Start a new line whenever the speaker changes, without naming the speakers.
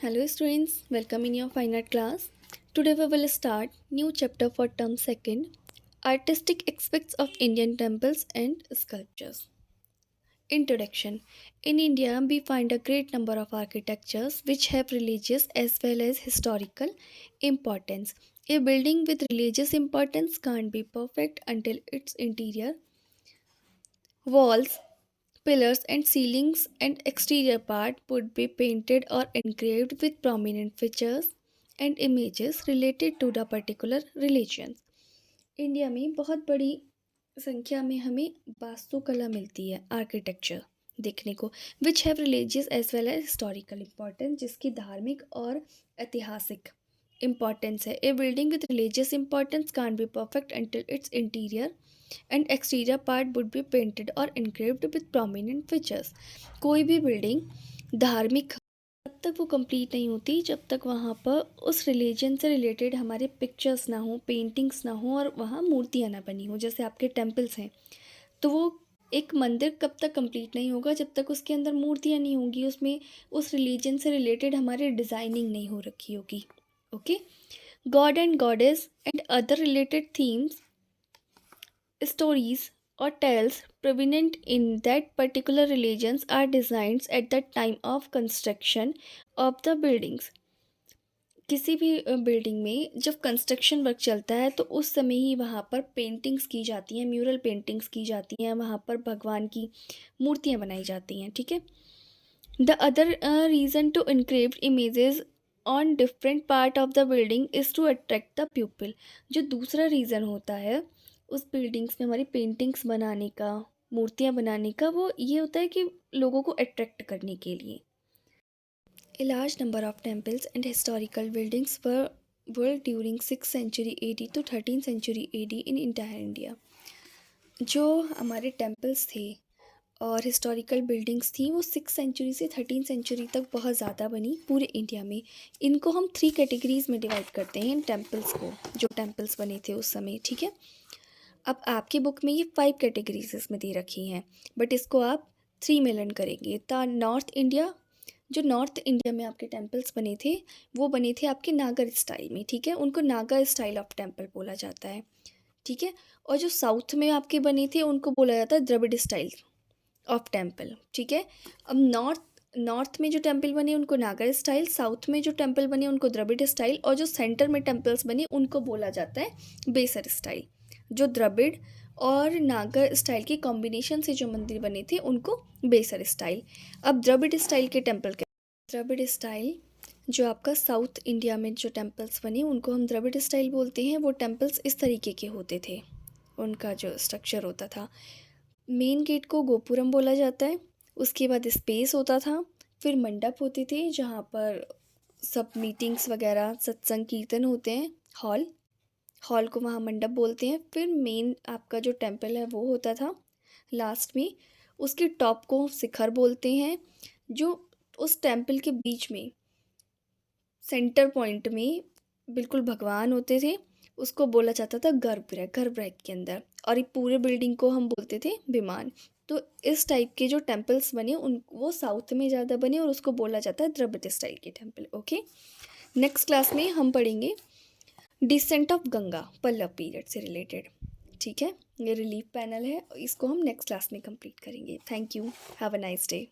Hello students, welcome in your fine art class. Today we will start new chapter for term 2nd, Artistic Aspects of Indian Temples and Sculptures. Introduction. In India, we find a great number of architectures which have religious as well as historical importance. A building with religious importance can't be perfect until its interior walls, pillars and ceilings and exterior part would be painted or engraved with prominent features and images related to the particular religion. India में बहुत बड़ी संख्या में हमें वास्तुकला मिलती है, architecture देखने को, which have religious as well as historical importance, जिसकी धार्मिक और ऐतिहासिक इम्पोर्टेंस है. A building with religious importance can't be perfect until its interior and exterior part would be painted और इनग्रेव्ड विद प्रोमिनेंट फीचर्स. कोई भी बिल्डिंग धार्मिक तब तक वो कंप्लीट नहीं होती जब तक वहाँ पर उस रिलीजन से रिलेटेड हमारे पिक्चर्स ना हो, पेंटिंग्स ना हो और वहाँ मूर्तियाँ ना बनी हो. जैसे आपके टेम्पल्स हैं, तो वो एक मंदिर कब तक कंप्लीट नहीं होगा जब तक उसके अंदर मूर्तियाँ नहीं होंगी, उसमें उस रिलीजन से रिलेटेड हमारी डिज़ाइनिंग नहीं हो रखी होगी. Okay. God and goddess and other related themes, stories or tales prevalent in that particular religions are designed at the time of construction of the buildings. किसी भी बिल्डिंग में जब कंस्ट्रक्शन वर्क चलता है तो उस समय ही वहाँ पर पेंटिंग्स की जाती हैं, म्यूरल पेंटिंग्स की जाती हैं, वहाँ पर भगवान की मूर्तियाँ बनाई जाती हैं. ठीक है. The other reason to engrave images on different part of the building is to attract the people. जो दूसरा रीज़न होता है उस बिल्डिंग्स में हमारी पेंटिंग्स बनाने का, मूर्तियाँ बनाने का, वो ये होता है कि लोगों को अट्रैक्ट करने के लिए. A large number of temples and historical buildings were built during 6th century AD to 13th century AD in entire India. जो हमारे टेम्पल्स थे और हिस्टोरिकल बिल्डिंग्स थी वो 6th सेंचुरी से 13th सेंचुरी तक बहुत ज़्यादा बनी पूरे इंडिया में. इनको हम 3 कैटेगरीज में डिवाइड करते हैं इन टेम्पल्स को, जो टेम्पल्स बने थे उस समय. ठीक है. अब आपकी बुक में ये 5 कैटेगरीज इसमें दे रखी हैं, बट इसको आप 3 में लर्न करेंगे. नॉर्थ इंडिया, जो नॉर्थ इंडिया में आपके टेम्पल्स बने थे वो बने थे आपके नागर स्टाइल में. ठीक है. उनको नागा स्टाइल ऑफ टेम्पल बोला जाता है. ठीक है. और जो साउथ में आपके बने थे उनको बोला जाता है द्रविड़ स्टाइल ऑफ टेम्पल. ठीक है. अब नॉर्थ में जो टेम्पल बने उनको नागर स्टाइल, साउथ में जो टेम्पल बने उनको द्रविड़ स्टाइल, और जो सेंटर में टेम्पल्स बने उनको बोला जाता है बेसर स्टाइल. जो द्रविड़ और नागर स्टाइल के कॉम्बिनेशन से जो मंदिर बने थे उनको बेसर स्टाइल. अब द्रविड़ स्टाइल के टेम्पल के द्रविड़ स्टाइल जो आपका साउथ इंडिया में जो टेम्पल्स बने उनको हम द्रविड़ स्टाइल बोलते हैं. वो टेम्पल्स इस तरीके के होते थे, उनका जो स्ट्रक्चर होता था. मेन गेट को गोपुरम बोला जाता है. उसके बाद स्पेस होता था, फिर मंडप होते थे जहाँ पर सब मीटिंग्स वगैरह, सत्संग, कीर्तन होते हैं. हॉल को वहाँ मंडप बोलते हैं. फिर मेन आपका जो टेम्पल है वो होता था लास्ट में. उसके टॉप को शिखर बोलते हैं. जो उस टेम्पल के बीच में सेंटर पॉइंट में बिल्कुल भगवान होते थे उसको बोला जाता था गर्भगृह. गर्भगृह के अंदर, और ये पूरे बिल्डिंग को हम बोलते थे विमान. तो इस टाइप के जो टेम्पल्स बने उन वो साउथ में ज़्यादा बने और उसको बोला जाता है द्रविड़ स्टाइल के टेम्पल. ओके. नेक्स्ट क्लास में हम पढ़ेंगे descent of Ganga, Pallava period से रिलेटेड. ठीक है. ये रिलीफ पैनल है, इसको हम नेक्स्ट क्लास में कंप्लीट करेंगे. Thank you. Have a nice day.